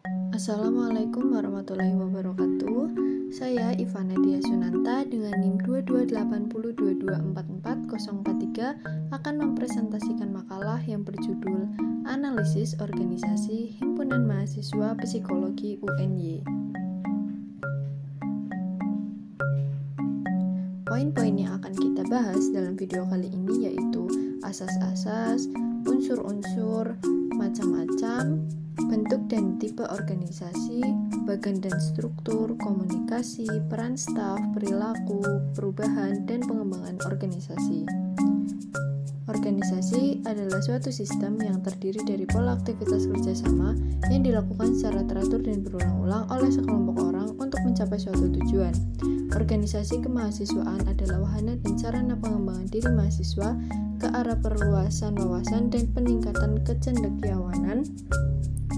Assalamualaikum warahmatullahi wabarakatuh. Saya Ivana Dia Sunanta dengan NIM 2280224443 akan mempresentasikan makalah yang berjudul Analisis Organisasi Himpunan Mahasiswa Psikologi UNY. Poin-poin yang akan kita bahas dalam video kali ini yaitu asas-asas, unsur-unsur, macam-macam, bentuk dan tipe organisasi, bagan dan struktur, komunikasi, peran staf, perilaku, perubahan, dan pengembangan organisasi. Organisasi adalah suatu sistem yang terdiri dari pola aktivitas kerjasama yang dilakukan secara teratur dan berulang-ulang oleh sekelompok orang untuk mencapai suatu tujuan. Organisasi kemahasiswaan adalah wahana dan sarana pengembangan diri mahasiswa ke arah perluasan wawasan dan peningkatan kecendekiawanan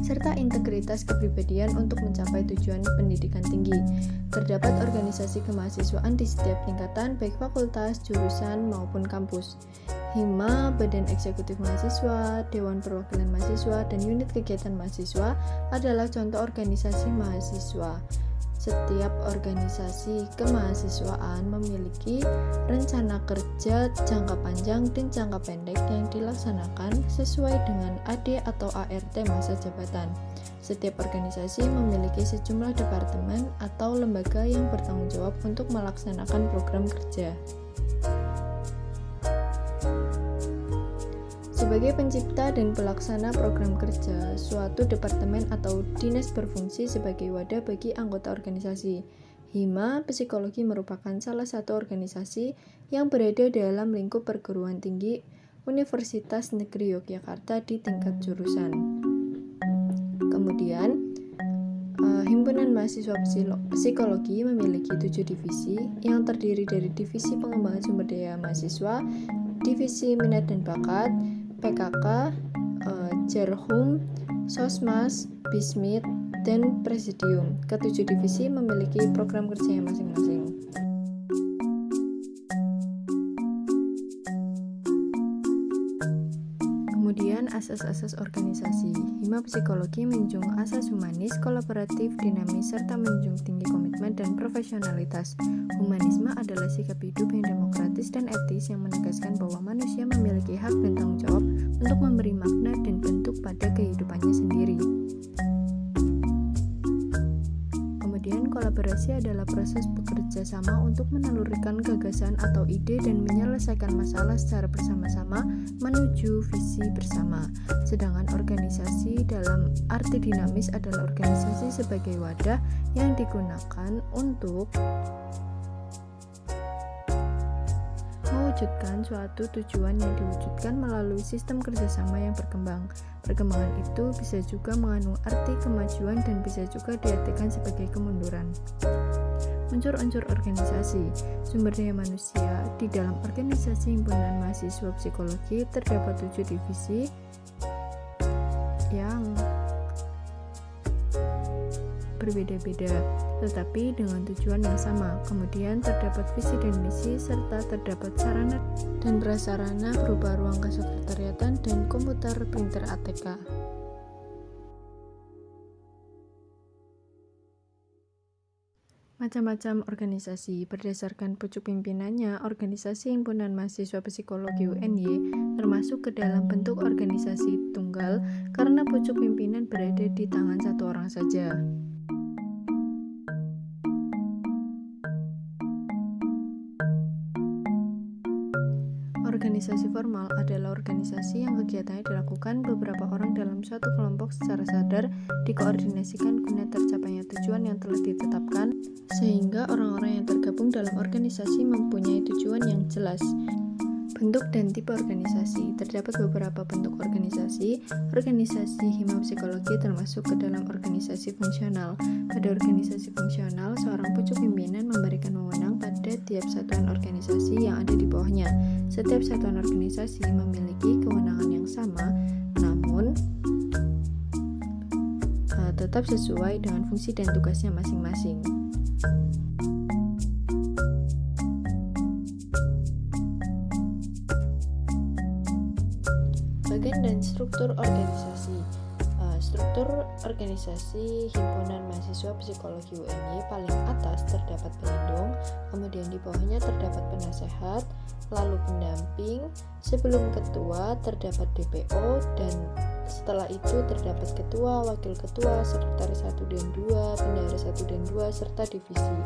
serta integritas kepribadian untuk mencapai tujuan pendidikan tinggi. Terdapat organisasi kemahasiswaan di setiap tingkatan, baik fakultas, jurusan, maupun kampus. Hima, Badan Eksekutif Mahasiswa, Dewan Perwakilan Mahasiswa, dan unit kegiatan mahasiswa adalah contoh organisasi mahasiswa. Setiap organisasi kemahasiswaan memiliki rencana kerja jangka panjang dan jangka pendek yang dilaksanakan sesuai dengan AD atau ART masa jabatan. Setiap organisasi memiliki sejumlah departemen atau lembaga yang bertanggung jawab untuk melaksanakan program kerja. Sebagai pencipta dan pelaksana program kerja, suatu departemen atau dinas berfungsi sebagai wadah bagi anggota organisasi. Hima Psikologi merupakan salah satu organisasi yang berada dalam lingkup perguruan tinggi Universitas Negeri Yogyakarta di tingkat jurusan. Kemudian, Himpunan Mahasiswa Psikologi memiliki 7 divisi yang terdiri dari Divisi Pengembangan Sumber Daya Mahasiswa, Divisi Minat dan Bakat, PKK, Jarhum, Sosmas, Bismit, dan Presidium. Ketujuh divisi memiliki program kerja yang masing-masing. Kemudian asas-asas organisasi. Hima Psikologi menjunjung asas humanis, kolaboratif, dinamis, serta menjunjung tinggi komitmen dan profesionalitas. Humanisme adalah sikap hidup yang demokratis dan etis yang menegaskan bahwa manusia memiliki hak dan tanggung jawab untuk memberi makna dan bentuk pada kehidupannya sendiri. Kemudian kolaborasi adalah proses bekerja sama untuk menelurkan gagasan atau ide dan menyelesaikan masalah secara bersama-sama menuju visi bersama. Sedangkan organisasi dalam arti dinamis adalah organisasi sebagai wadah yang digunakan untuk mewujudkan suatu tujuan yang diwujudkan melalui sistem kerjasama yang berkembang. Perkembangan itu bisa juga mengandung arti kemajuan dan bisa juga diartikan sebagai kemunduran. Unsur-unsur organisasi. Sumber daya manusia. Di dalam organisasi Himpunan Mahasiswa Psikologi terdapat 7 divisi yang berbeda-beda tetapi dengan tujuan yang sama. Kemudian terdapat visi dan misi serta terdapat sarana dan prasarana berupa ruang kesekretariatan dan komputer printer ATK. Macam-macam organisasi. Berdasarkan pucuk pimpinannya, organisasi Himpunan Mahasiswa Psikologi UNY termasuk ke dalam bentuk organisasi tunggal karena pucuk pimpinan berada di tangan satu orang saja. Organisasi formal adalah organisasi yang kegiatannya dilakukan beberapa orang dalam suatu kelompok secara sadar, dikoordinasikan guna tercapainya tujuan yang telah ditetapkan, sehingga orang-orang yang tergabung dalam organisasi mempunyai tujuan yang jelas. Bentuk dan tipe organisasi. Terdapat beberapa bentuk organisasi. Organisasi Hima Psikologi termasuk ke dalam organisasi fungsional. Pada organisasi fungsional, seorang pucuk pimpinan memberikan wewenang pada tiap satuan organisasi yang ada di bawahnya. Setiap satuan organisasi memiliki kewenangan yang sama, namun tetap sesuai dengan fungsi dan tugasnya masing-masing. Bagan dan struktur organisasi. Struktur organisasi Himpunan Mahasiswa Psikologi UNY paling atas terdapat pelindung, kemudian di bawahnya terdapat penasehat, lalu pendamping, sebelum ketua terdapat DPO, dan setelah itu terdapat ketua, wakil ketua, sekretaris 1 dan 2, bendahara 1 dan 2, serta divisi.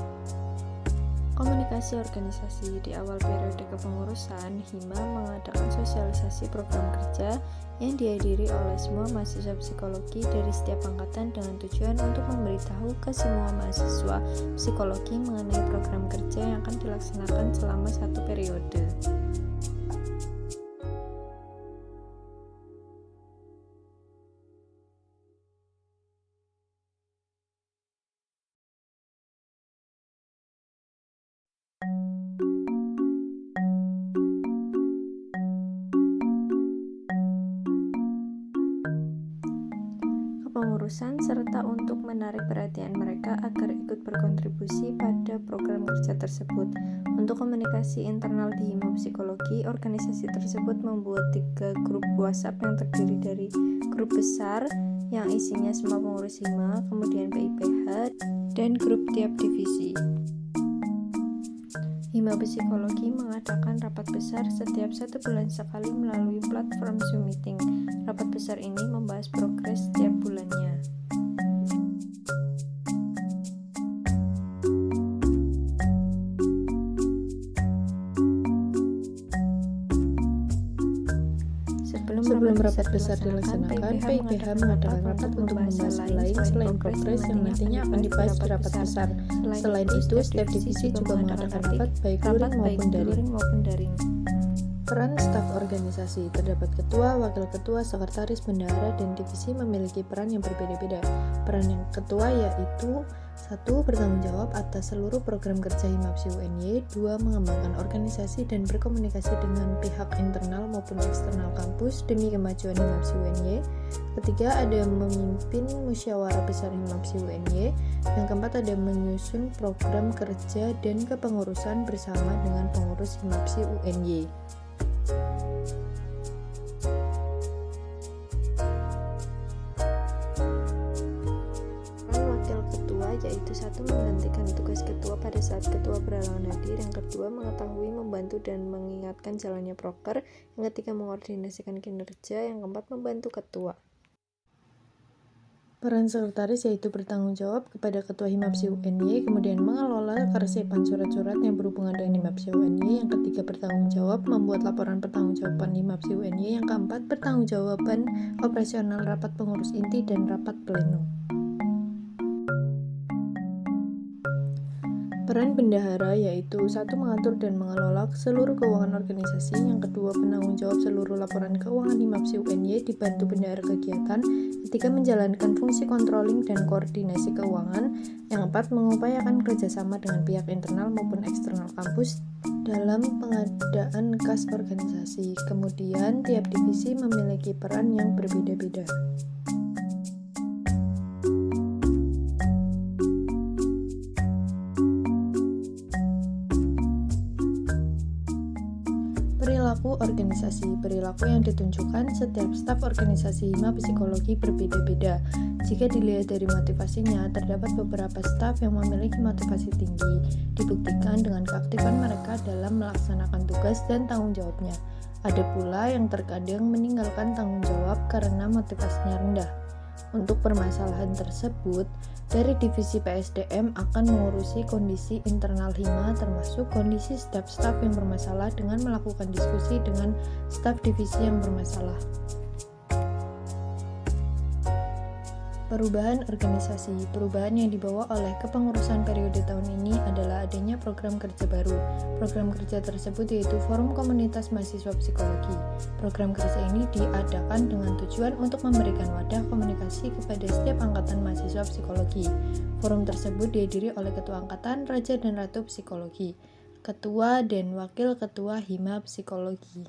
Komunikasi organisasi. Di awal periode kepengurusan, Hima mengadakan sosialisasi program kerja yang dihadiri oleh semua mahasiswa psikologi dari setiap angkatan dengan tujuan untuk memberitahu ke semua mahasiswa psikologi mengenai program kerja yang akan dilaksanakan selama satu periode. Kepengurusan serta untuk menarik perhatian mereka agar ikut berkontribusi pada program kerja tersebut. Untuk komunikasi internal di Hima Psikologi, organisasi tersebut membuat 3 grup WhatsApp yang terdiri dari grup besar yang isinya semua pengurus Hima, kemudian PIPH, dan grup tiap divisi. Hima Psikologi mengadakan rapat besar setiap 1 bulan sekali melalui platform Zoom Meeting. Rapat besar ini membahas progres setiap bulannya. Sebelum rapat besar dilaksanakan, PIPH mengadakan rapat untuk membahas hal lain selain progres yang nantinya akan dibahas di rapat besar. Selain itu, setiap divisi juga mengadakan rapat baik luring maupun daring. Peran staf organisasi. Terdapat ketua, wakil ketua, sekretaris, bendahara, dan divisi memiliki peran yang berbeda-beda. Peran yang ketua yaitu 1. Bertanggung jawab atas seluruh program kerja Himapsi UNY. 2. Mengembangkan organisasi dan berkomunikasi dengan pihak internal maupun eksternal kampus demi kemajuan Himapsi UNY. 3. Ada memimpin musyawarah besar Himapsi UNY. Yang keempat, ada menyusun program kerja dan kepengurusan bersama dengan pengurus Himapsi UNY. Yaitu 1. Menggantikan tugas ketua pada saat ketua berhalangan hadir. Yang kedua, mengetahui, membantu, dan mengingatkan jalannya proker. Yang ketiga, mengkoordinasikan kinerja. Yang keempat, membantu ketua. Peran sekretaris yaitu bertanggung jawab kepada ketua Himapsi UNY, kemudian mengelola keresipan surat-surat yang berhubungan dengan Himapsi UNY. Yang ketiga, bertanggung jawab membuat laporan pertanggungjawaban Himapsi UNY. Yang keempat, pertanggungjawaban operasional rapat pengurus inti dan rapat pleno. Peran bendahara yaitu 1. Mengatur dan mengelola seluruh keuangan organisasi. Yang kedua, penanggung jawab seluruh laporan keuangan Himapsi UNY dibantu bendahara kegiatan. Ketiga, menjalankan fungsi controlling dan koordinasi keuangan. Yang keempat, mengupayakan kerjasama dengan pihak internal maupun eksternal kampus dalam pengadaan kas organisasi. Kemudian, tiap divisi memiliki peran yang berbeda-beda. Perilaku organisasi. Perilaku yang ditunjukkan setiap staf organisasi Hima Psikologi berbeda-beda. Jika dilihat dari motivasinya, terdapat beberapa staf yang memiliki motivasi tinggi, dibuktikan dengan keaktifan mereka dalam melaksanakan tugas dan tanggung jawabnya. Ada pula yang terkadang meninggalkan tanggung jawab karena motivasinya rendah. Untuk permasalahan tersebut, dari divisi PSDM akan mengurusi kondisi internal Hima termasuk kondisi staf-staf yang bermasalah dengan melakukan diskusi dengan staf divisi yang bermasalah. Perubahan organisasi. Perubahan yang dibawa oleh kepengurusan periode tahun ini adalah adanya program kerja baru. Program kerja tersebut yaitu Forum Komunitas Mahasiswa Psikologi. Program kerja ini diadakan dengan tujuan untuk memberikan wadah komunikasi kepada setiap angkatan mahasiswa psikologi. Forum tersebut dihadiri oleh Ketua Angkatan, Raja dan Ratu Psikologi, Ketua dan Wakil Ketua Hima Psikologi.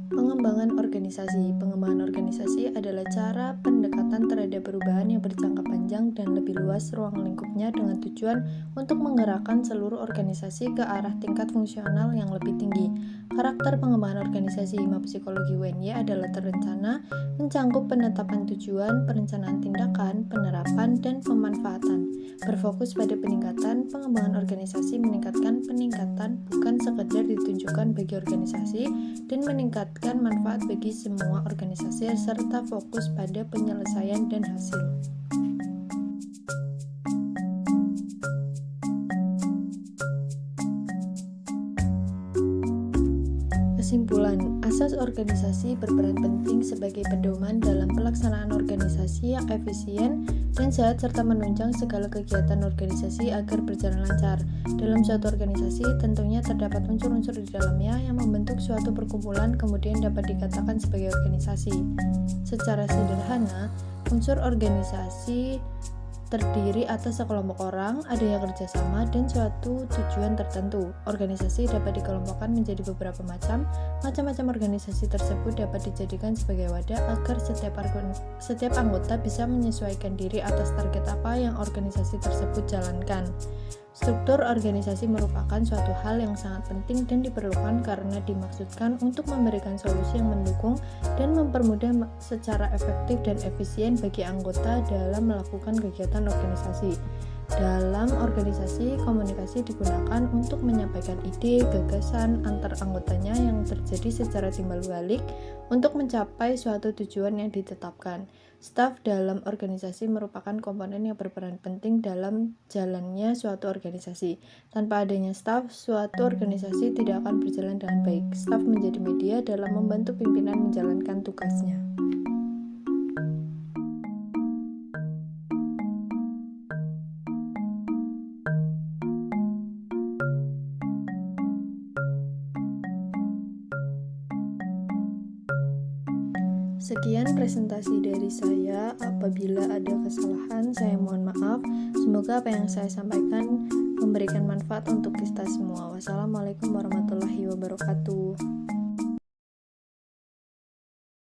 Pengembangan organisasi. Pengembangan organisasi adalah cara pendekatan terhadap perubahan yang berjangka panjang dan lebih luas ruang lingkupnya dengan tujuan untuk menggerakkan seluruh organisasi ke arah tingkat fungsional yang lebih tinggi. Karakter pengembangan organisasi Hima Psikologi UNY adalah terencana, mencangkup penetapan tujuan, perencanaan tindakan, penerapan, dan pemanfaatan. Berfokus pada peningkatan, pengembangan organisasi meningkatkan peningkatan bukan sekedar ditunjukkan bagi organisasi dan meningkatkan manfaat bagi semua organisasi serta fokus pada penyelesaian dan hasil. Kesimpulan, asas organisasi berperan penting sebagai pedoman dalam pelaksanaan organisasi yang efisien dan sehat serta menunjang segala kegiatan organisasi agar berjalan lancar. Dalam suatu organisasi, tentunya terdapat unsur-unsur di dalamnya yang membentuk suatu perkumpulan kemudian dapat dikatakan sebagai organisasi. Secara sederhana, unsur organisasi terdiri atas sekelompok orang, adanya kerjasama, dan suatu tujuan tertentu. Organisasi dapat dikelompokkan menjadi beberapa macam. Macam-macam organisasi tersebut dapat dijadikan sebagai wadah agar setiap anggota bisa menyesuaikan diri atas target apa yang organisasi tersebut jalankan. Struktur organisasi merupakan suatu hal yang sangat penting dan diperlukan karena dimaksudkan untuk memberikan solusi yang mendukung dan mempermudah secara efektif dan efisien bagi anggota dalam melakukan kegiatan organisasi. Dalam organisasi, komunikasi digunakan untuk menyampaikan ide, gagasan antar anggotanya yang terjadi secara timbal balik untuk mencapai suatu tujuan yang ditetapkan. Staf dalam organisasi merupakan komponen yang berperan penting dalam jalannya suatu organisasi. Tanpa adanya staf, suatu organisasi tidak akan berjalan dengan baik. Staf menjadi media dalam membantu pimpinan menjalankan tugasnya. Sekian presentasi dari saya. Apabila ada kesalahan, saya mohon maaf. Semoga apa yang saya sampaikan memberikan manfaat untuk kita semua. Wassalamualaikum warahmatullahi wabarakatuh.